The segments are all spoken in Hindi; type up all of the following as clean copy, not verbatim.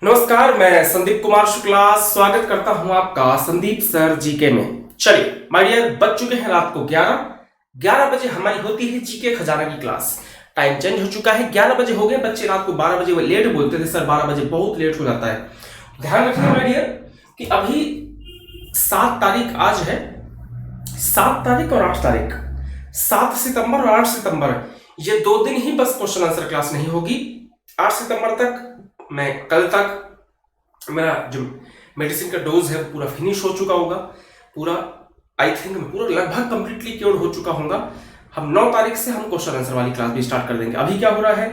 नमस्कार, मैं संदीप कुमार शुक्ला स्वागत करता हूं आपका संदीप सर जीके में। चलिए माय डियर, बज चुके हैं रात को 11 बजे हमारी होती है जीके खजाना की क्लास। टाइम चेंज हो चुका है, 11 बजे हो गए। बच्चे रात को 12 बजे वो लेट बोलते थे, सर 12 बजे बहुत लेट हो जाता है। ध्यान रखिए माय डियर कि अभी 7 तारीख आज है, 7 तारीख और 8 तारीख, 7 सितंबर और 8 सितंबर, ये 2 दिन ही बस क्वेश्चन आंसर क्लास नहीं होगी। 8 सितंबर तक मैं कल तक मेरा जो मेडिसिन का डोज है वो पूरा फिनिश हो चुका होगा, पूरा आई थिंक पूरा लगभग कंप्लीटली क्योर हो चुका होगा। हम 9 तारीख से हम क्वेश्चन आंसर वाली क्लास भी स्टार्ट कर देंगे। अभी क्या हो रहा है,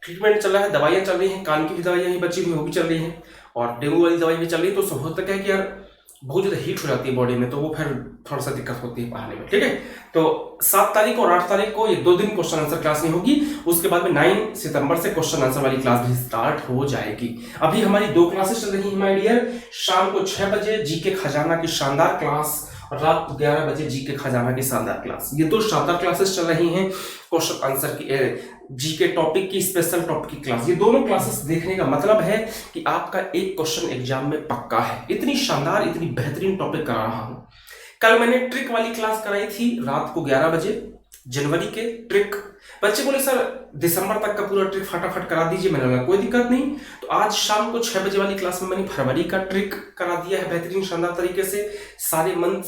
ट्रीटमेंट चल रहा है, दवाइयां चल रही हैं, कान की भी दवाइयां ही बची हुई वो भी चल रही हैं और डेंगू वाली दवाई भी चल रही है। तो सब होता क्या है कि यार बहुत ज़्यादा हीट हो जाती है बॉडी में, तो वो फिर थोड़ा सा दिक्कत होती है पढ़ाने में। ठीक है, तो 7 तारीख और 8 तारीख को ये 2 दिन क्वेश्चन आंसर क्लास नहीं होगी। उसके बाद में 9 सितंबर से क्वेश्चन आंसर वाली क्लास भी स्टार्ट हो जाएगी। अभी हमारी 2 क्लासेस चल रही है माय डियर। शाम को 6 बजे जीके खजाना की शानदार क्लास और रात को 11 बजे जीके खजाना की शानदार क्लास। ये 2 शानदार क्लासेस चल रही हैं क्वेश्चन आंसर की, जीके टॉपिक की, स्पेशल टॉपिक की क्लास। ये दोनों क्लासेस देखने का मतलब है कि आपका एक क्वेश्चन एग्जाम में पक्का है। इतनी शानदार, इतनी बेहतरीन टॉपिक करा रहा हूं। कल मैंने ट्रिक वाली क्लास कराई थी रात को 11 बजे, जनवरी के ट्रिक। बच्चे बोले सर दिसंबर तक का पूरा ट्रिक फटाफट करा दीजिए। मैंने बोला कोई दिक्कत नहीं। तो आज शाम को 6 बजे वाली क्लास में मैंने फरवरी का ट्रिक करा दिया है बेहतरीन शानदार तरीके से, सारे मंथ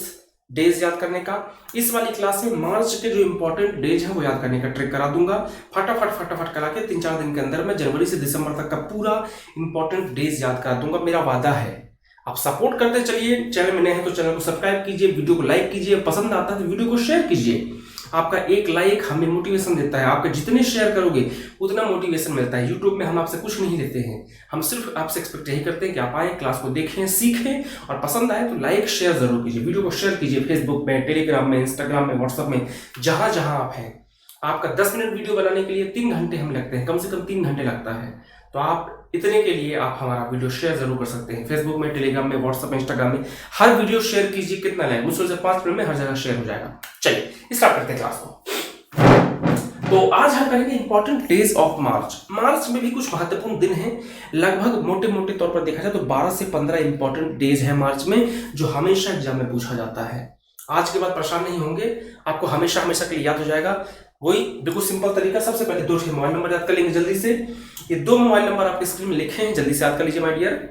डेज याद करने का। इस वाली क्लास में मार्च के जो इंपॉर्टेंट डेज है वो याद करने का ट्रिक करा दूंगा। फटाफट करा के 3-4 दिन के अंदर मैं जनवरी से दिसंबर तक का पूरा इंपॉर्टेंट डेज याद करा दूंगा, मेरा वादा है। आप सपोर्ट करते चलिए। चैनल में नए हैं तो चैनल को सब्सक्राइब कीजिए, वीडियो को लाइक कीजिए, पसंद आता है तो वीडियो को शेयर कीजिए। आपका एक लाइक हमें मोटिवेशन देता है, आपके जितने शेयर करोगे उतना मोटिवेशन मिलता है। यूट्यूब में हम आपसे कुछ नहीं लेते हैं, हम सिर्फ आपसे एक्सपेक्ट यही करते हैं कि आप आए, क्लास को देखें, सीखें और पसंद आए तो लाइक शेयर जरूर कीजिए। वीडियो को शेयर कीजिए फेसबुक में, टेलीग्राम में, इंस्टाग्राम में, व्हाट्सएप में, जहां जहां आप हैं। आपका 10 मिनट वीडियो बनाने के लिए 3 घंटे हम लगते हैं, कम से कम 3 घंटे लगता है। तो आप इतने के लिए आप हमारा वीडियो शेयर जरूर कर सकते हैं। फेसबुक में, टेलीग्राम में, व्हाट्सएप में, इंस्टाग्राम में, हर वीडियो शेयर कीजिए। कितना लाइक, मुश्किल से 5 मिनट में हर जगह शेयर हो जाएगा। चलिए स्टार्ट करते हैं क्लास को। तो आज हम करेंगे इंपॉर्टेंट डेज ऑफ मार्च। मार्च में भी कुछ महत्वपूर्ण दिन हैं। लगभग मोटे मोटे तौर पर देखा जाए तो 12 से 15 इंपॉर्टेंट डेज हैं मार्च में, जो हमेशा एग्जाम में पूछा जाता है। आज के बाद परेशान नहीं होंगे, आपको हमेशा हमेशा के लिए याद हो जाएगा। वही बिल्कुल सिंपल तरीका, सबसे पहले 2 मोबाइल नंबर याद कर लेंगे जल्दी से। ये 2 मोबाइल नंबर आपके स्क्रीन में लिखे हैं, जल्दी से याद कर लीजिए माय डियर।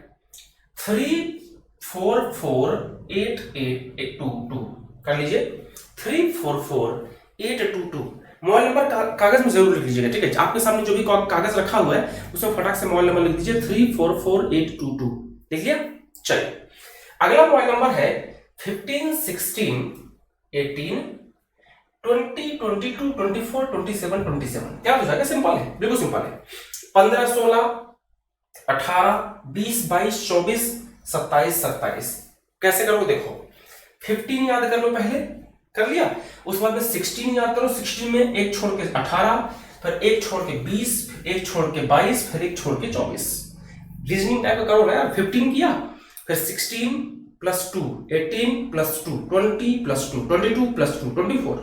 3448822 कर लीजिए, 3448822। मोबाइल नंबर कागज में जरूर लिख लीजिएगा, ठीक है। आपके सामने जो भी कागज रखा हुआ है उसमें फटाक से मोबाइल नंबर लिख दीजिए, 3448822। लिख लिया। चलिए अगला मोबाइल नंबर है 15 16 18 20 22 24 27 27। याद हो जाएगा, सिंपल है, बिल्कुल सिंपल है। 15 16 18 20 22 24 27 27। कैसे करोगे देखो, 15 याद कर लो, पहले कर लिया। उसके बाद में 16 याद करो, 16 में एक छोड़ के 18, फिर एक छोड़ के 20, फिर एक छोड़ के 22, फिर एक छोड़ के 24। रीजनिंग टाइप का करो ना यार। 15 किया, फिर 16 + 2 18 + 2 20 + 2 22 + 2 24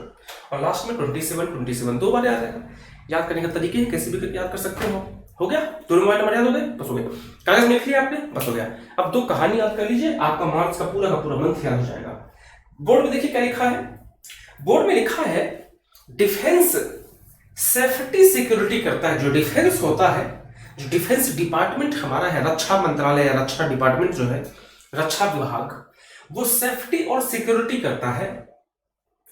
और लास्ट में 27 2 बार याद आएगा। याद करने का तरीके हैं, कैसे भी करके याद कर सकते हो गया। दोनों मोबाइल नंबर याद हो गए, बस हो गया। कागज में लिख लिया आपने, बस हो गया। अब 2 कहानी याद कर लीजिए, आपका मार्च का पूरा मंथ याद हो जाएगा। बोर्ड में देखिए क्या लिखा है। बोर्ड में लिखा है डिफेंस सेफ्टी सिक्योरिटी करता है। जो डिफेंस होता है, जो डिफेंस डिपार्टमेंट हमारा है, रक्षा मंत्रालय या रक्षा डिपार्टमेंट जो है, रक्षा विभाग, वो सेफ्टी और सिक्योरिटी करता है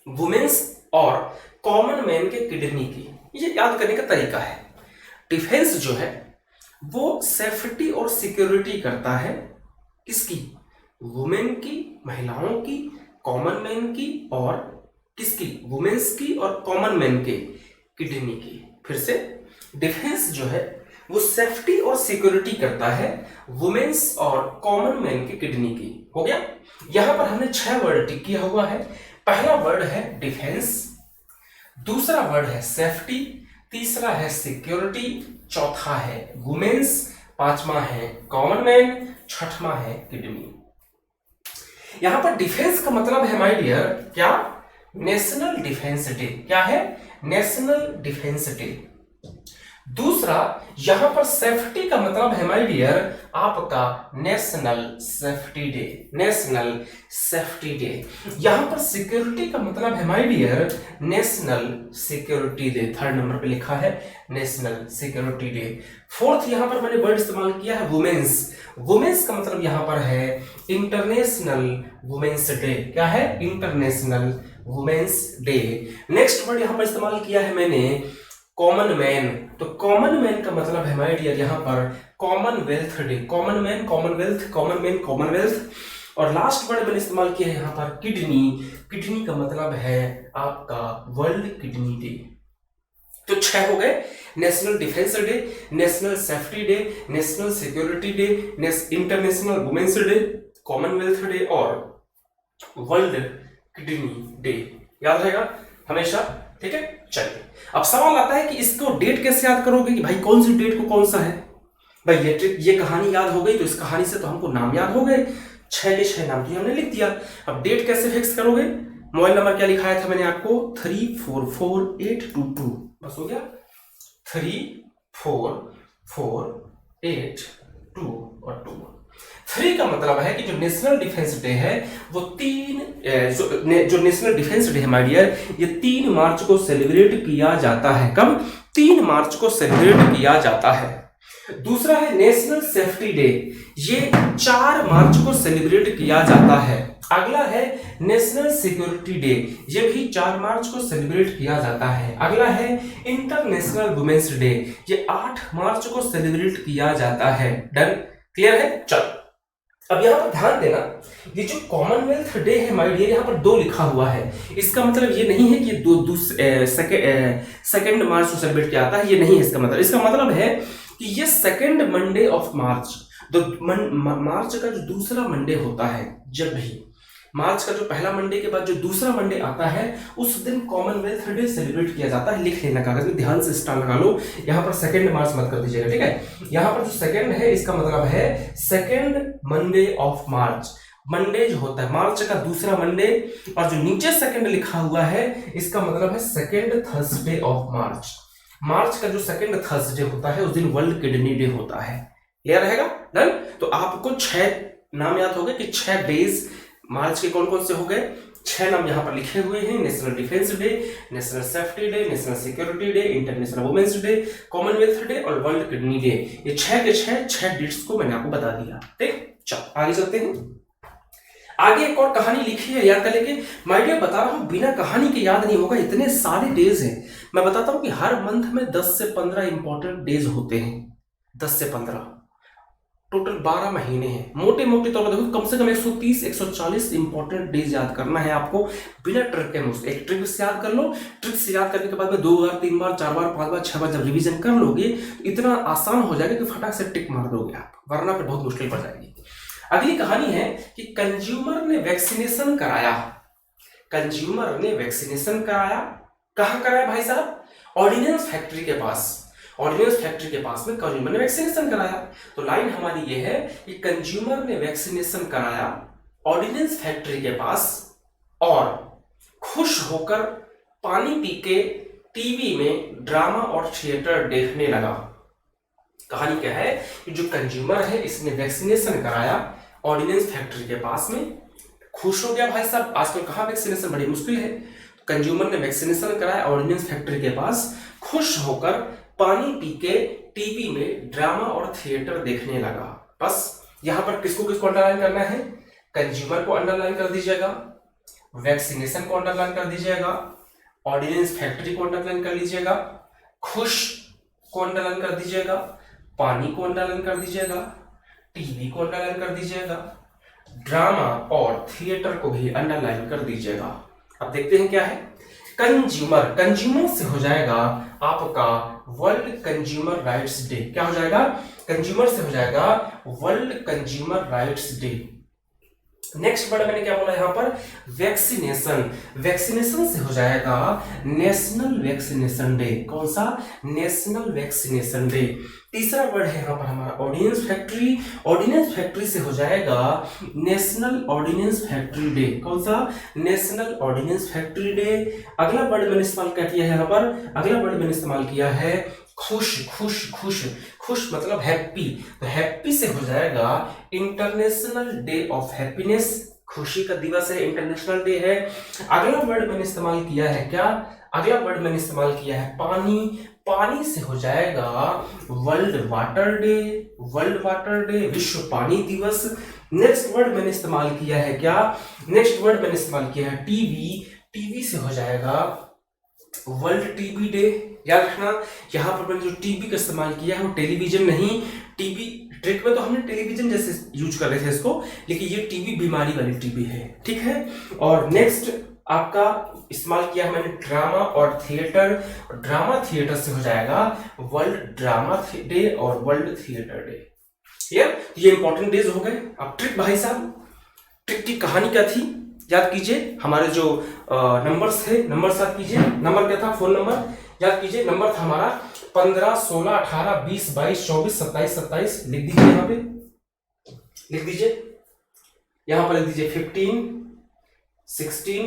वुमेन्स और कॉमन मैन के किडनी की। ये याद करने का तरीका है। डिफेंस जो है वो सेफ्टी और सिक्योरिटी करता है किसकी, वुमेन की, महिलाओं की, कॉमन मैन की, और किसकी, वुमेन्स की और कॉमन मैन के किडनी की। फिर से, डिफेंस जो है वो सेफ्टी और सिक्योरिटी करता है वुमेन्स और कॉमन मैन के किडनी की। हो गया। यहां पर हमने 6 वर्ड टिक किया हुआ है। पहला वर्ड है डिफेंस, दूसरा वर्ड है सेफ्टी, तीसरा है सिक्योरिटी, चौथा है वुमेन्स, पांचवा है कॉमन मैन, छठवां है किडनी। यहां पर डिफेंस का मतलब है माय डियर क्या, नेशनल डिफेंस डे। क्या है, नेशनल डिफेंस डे। दूसरा यहां पर सेफ्टी का मतलब है माय डियर आपका national safety day, national safety day. यहां पर सिक्योरिटी का मतलब है my dear national security day, third number पे लिखा है नेशनल सिक्योरिटी डे। फोर्थ यहां पर मैंने वर्ड इस्तेमाल किया है वुमेन्स, वुमेन्स का मतलब यहां पर है इंटरनेशनल वुमेन्स डे। क्या है? International women's day. Next word यहां पर इस्तेमाल किया है मैंने कॉमन मैन, तो कॉमन मैन का मतलब है माय डियर यहां पर commonwealth day, common man commonwealth, common man commonwealth. और लास्ट वर्ड मैंने इस्तेमाल किया है यहां पर किडनी, किडनी का मतलब है आपका वर्ल्ड किडनी डे। तो 6 हो गए, national defence day, national safety day, national security day, international women's day, commonwealth day और वर्ल्ड किडनी डे। याद रहेगा हमेशा, ठीक है। चलिए अब सवाल आता है कि इसको डेट कैसे याद करोगे कि भाई कौन सी डेट को कौन सा है। भाई ये कहानी याद हो गई तो इस कहानी से तो हमको नाम याद हो गए, 6 के 6 नाम की हमने लिख दिया। अब डेट कैसे फिक्स करोगे? मोबाइल नंबर क्या लिखाया था मैंने आपको 344822, बस हो गया 344822 और 2। 3 का मतलब है कि जो नेशनल डिफेंस डे है वो जो नेशनल डिफेंस डे है माय डियर ये 3 मार्च को सेलिब्रेट किया जाता है। कब? 3 मार्च को सेलिब्रेट किया जाता है। दूसरा है नेशनल सेफ्टी डे, ये 4 मार्च को सेलिब्रेट किया जाता है। अगला है नेशनल सिक्योरिटी डे, ये भी 4 मार्च को सेलिब्रेट किया जाता है। अगला है इंटरनेशनल वुमेन्स डे, ये 8 मार्च को सेलिब्रेट किया जाता है। डन? क्लियर है? चलो अब यहां पर ध्यान देना, ये जो कॉमनवेल्थ डे है माय डियर यहां पर 2 लिखा हुआ है, इसका मतलब ये नहीं है कि सेकेंड मार्च को सेलिब्रेट किया जाता है, ये नहीं है इसका मतलब। इसका मतलब है कि ये सेकेंड मंडे ऑफ मार्च, मार्च का जो दूसरा मंडे होता है, जब भी मार्च का जो पहला मंडे के बाद जो दूसरा मंडे आता है उस दिन कॉमनवेल्थ डे सेलिब्रेट किया जाता है। लिख लेना कागज में, ध्यान से स्टार लगा लो, यहाँ पर सेकेंड मार्च मत कर दीजिएगा, ठीक है। यहाँ पर जो सेकेंड है इसका मतलब है second Monday of March, Monday जो होता है मार्च का दूसरा मंडे, और जो नीचे सेकेंड लिखा हुआ है इसका मतलब है सेकेंड थर्सडे ऑफ मार्च। मार्च का जो सेकेंड थर्सडे होता है उस दिन वर्ल्ड किडनी डे होता है। क्लियर रहेगा? डन? तो आपको 6 नाम याद हो गए कि 6 डेज मार्च के कौन कौन से हो गए, 6 नाम यहाँ पर लिखे हुए हैं। National defence day, national safety day, national security day, international women's day, commonwealth day और वर्ल्ड किडनी डे। ये 6 के 6 डेट्स को मैंने आपको बता दिया। ठीक, चलो आगे चलते हैं। आगे एक और कहानी लिखी है, याद कर लेंगे। माय डियर बता रहा हूं बिना कहानी के याद नहीं होगा, इतने सारे डेज हैं। मैं बताता हूं कि हर मंथ में 10 से 15 इंपॉर्टेंट डेज होते हैं, 10 से 15, टोटल 12 महीने हैं। मोटे मोटे तौर पर देखो कम से कम 130-140 इंपॉर्टेंट डेज याद करना है आपको बिना ट्रिक के। मुझसे एक ट्रिक से याद कर लो, ट्रिक से याद करने के बाद में 2 बार 3 बार 4 बार 5 बार 6 बार जब रिवीजन कर लोगे तो इतना आसान हो जाएगा कि फटाक से टिक मार दोगे आप, वरना फिर बहुत मुश्किल पड़ जाएगी। अगली कहानी है कि कंज्यूमर ने वैक्सीनेशन कराया। कंज्यूमर ने वैक्सीनेशन कराया, कहां कराया भाई साहब? ऑर्डिनेंस फैक्ट्री के पास। ऑर्डिनेंस फैक्ट्री के पास में कंज्यूमर ने वैक्सीनेशन कराया। तो लाइन हमारी ये है कि कंज्यूमर ने वैक्सीनेशन कराया ऑर्डिनेंस फैक्ट्री के पास और खुश होकर पानी पी के टीवी में ड्रामा और थिएटर देखने लगा। कहानी क्या है कि जो कंज्यूमर है इसने वैक्सीनेशन कराया ऑर्डिनेंस फैक्ट्री के पास में, खुश हो गया भाई साहब, आजकल कहाँ वैक्सीनेशन बड़ी मुश्किल है। कंज्यूमर ने वैक्सीनेशन कराया ऑर्डिनेंस फैक्ट्री के पास, खुश होकर पानी पी के टीवी में ड्रामा और थिएटर देखने लगा। बस यहां पर किसको किसको अंडरलाइन करना है? कंज्यूमर को अंडरलाइन कर दीजिएगा, वैक्सीनेशन को अंडरलाइन कर दीजिएगा, ऑर्डिनेंस फैक्ट्री को अंडरलाइन कर लीजिएगा, खुश को अंडरलाइन कर दीजिएगा, पानी को अंडरलाइन कर दीजिएगा, टीवी को अंडरलाइन कर दीजिएगा, ड्रामा और थिएटर को भी अंडरलाइन कर दीजिएगा। अब देखते हैं क्या है। कंज्यूमर, कंज्यूमर से हो जाएगा आपका वर्ल्ड कंज्यूमर राइट्स डे। क्या हो जाएगा? कंज्यूमर से हो जाएगा world consumer rights day. Next word मैंने क्या बोला यहां पर? वैक्सीनेशन। वैक्सीनेशन से हो जाएगा नेशनल वैक्सीनेशन डे। कौन सा? National vaccination day. तीसरा वर्ड है यहां पर हमारा ऑर्डिनेंस फैक्ट्री। ऑर्डिनेंस फैक्ट्री से हो जाएगा नेशनल ऑर्डिनेंस फैक्ट्री डे। कौन सा? National ordnance factory day. अगला वर्ड मैंने इस्तेमाल क्या किया है यहां पर? अगला वर्ड मैंने इस्तेमाल किया है खुश खुश खुश खुश मतलब हैप्पी, तो हैप्पी से हो जाएगा इंटरनेशनल डे ऑफ हैप्पीनेस, खुशी का दिवस है, इंटरनेशनल डे है। अगला वर्ड मैंने इस्तेमाल किया है क्या, अगला वर्ड मैंने इस्तेमाल किया है पानी, पानी से हो जाएगा world water day, world water day, विश्व पानी दिवस। नेक्स्ट वर्ड मैंने इस्तेमाल किया है क्या, नेक्स्ट वर्ड मैंने इस्तेमाल किया है टीवी, टीवी से हो जाएगा वर्ल्ड टीबी डे। याद रखना यहाँ पर मैंने जो टीबी का इस्तेमाल किया है वो टेलीविजन नहीं, टीबी ट्रिक में तो हमने टेलीविजन जैसे यूज कर रहे थे इसको, लेकिन ये टीबी बीमारी वाली टीबी है, ठीक है। और नेक्स्ट आपका इस्तेमाल किया है मैंने ड्रामा और थिएटर, ड्रामा थिएटर से हो जाएगा वर्ल्ड ड्रामा डे और वर्ल्ड थिएटर डे। ये इंपॉर्टेंट डेज हो गए। अब ट्रिक भाई साहब, ट्रिक की कहानी क्या थी याद कीजिए, हमारे जो नंबर्स थे, नंबर्स याद कीजिए, नंबर क्या था, फोन नंबर याद कीजिए, नंबर था हमारा 15 16 18 20 22 24 27 27। लिख दीजिए, यहाँ पे लिख दीजिए, यहाँ पर लिख दीजिए 15 16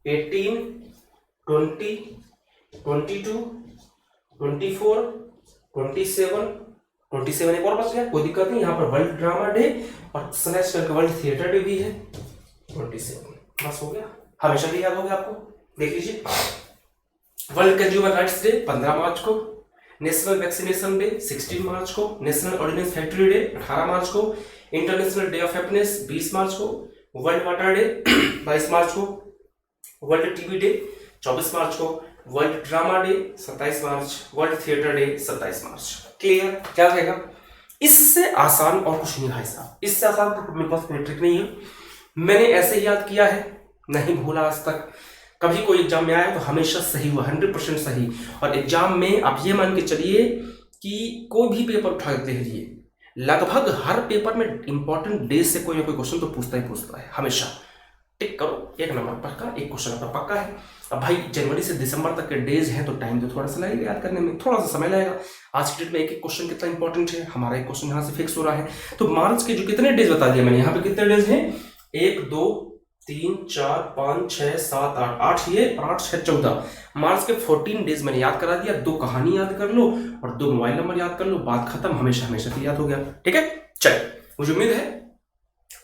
18 20 22 24 27 एक और बच गया, कोई दिक्कत नहीं। यहाँ पर वर्ल्ड ड्रामा डे और स्लैश करके वर्ल्ड थिएटर डे भी है 27, बस हो गया, हमेशा भी याद हो गया आपको। देख लीजिए, वर्ल्ड कंज्यूमर राइट्स डे 15 मार्च को, नेशनल वैक्सीनेशन डे 16 मार्च को, नेशनल ऑर्डिनेंस फैक्ट्री डे 18 मार्च को, इंटरनेशनल डे ऑफ हैप्पीनेस 20 मार्च को, वर्ल्ड वाटर डे 22 मार्च को, वर्ल्ड टीवी डे 24 मार्च को, वर्ल्ड ड्रामा डे 27 मार्च, वर्ल्ड थिएटर डे 27 मार्च। क्लियर, क्या रहेगा? इससे आसान और कुछ नहीं भाई साहब, इससे आसान तो मेरे पास कोई ट्रिक नहीं है, मैंने ऐसे ही याद किया है, नहीं भूला आज तक। कभी कोई एग्जाम में आया तो हमेशा सही हुआ, 100% सही। और एग्जाम में आप ये मान के चलिए कि कोई भी पेपर उठा के देख लीजिए, लगभग हर पेपर में इंपॉर्टेंट डेज से कोई ना कोई क्वेश्चन तो पूछता ही पूछता है हमेशा। टिक करो, एक नंबर पक्का, एक क्वेश्चन आपका पक्का है। अब भाई जनवरी से दिसंबर तक के डेज हैं तो टाइम तो थोड़ा सा लगेगा याद करने में, थोड़ा सा समय लगेगा। आज की डेट में एक एक क्वेश्चन कितना इंपॉर्टेंट है, हमारा एक क्वेश्चन यहाँ से फिक्स हो रहा है। तो मार्च के जो कितने डेज बता दिया मैंने, यहाँ पे कितने डेज हैं, 1 2 3 4 5 6 7 8 8, ये 8 6 14, मार्च के 14 डेज मैंने याद करा दिया। 2 कहानी याद कर लो और 2 मोबाइल नंबर याद कर लो, बात खत्म, हमेशा हमेशा याद हो गया। ठीक है, चलिए, मुझे उम्मीद है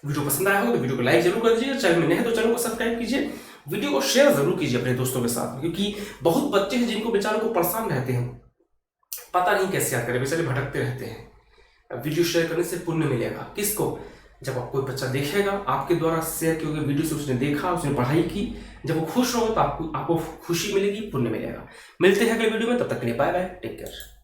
वीडियो पसंद आया होगा तो वीडियो को लाइक जरूर कर दीजिए, चैनल में नए हैं तो चैनल को सब्सक्राइब कीजिए, वीडियो को शेयर जरूर कीजिए अपने दोस्तों के साथ, क्योंकि बहुत बच्चे हैं जिनको बेचारों को परेशान रहते हैं, पता नहीं कैसे याद करें, बेचारे भटकते रहते हैं। वीडियो शेयर करने से पुण्य मिलेगा किसको, जब आप कोई बच्चा देखेगा आपके द्वारा शेयर की हुई वीडियो से, उसने देखा, उसने पढ़ाई की, जब वो खुश होगा तो आपको खुशी मिलेगी, पुण्य मिलेगा। मिलते हैं अगले वीडियो में, तब तक के लिए बाय बाय, टेक केयर।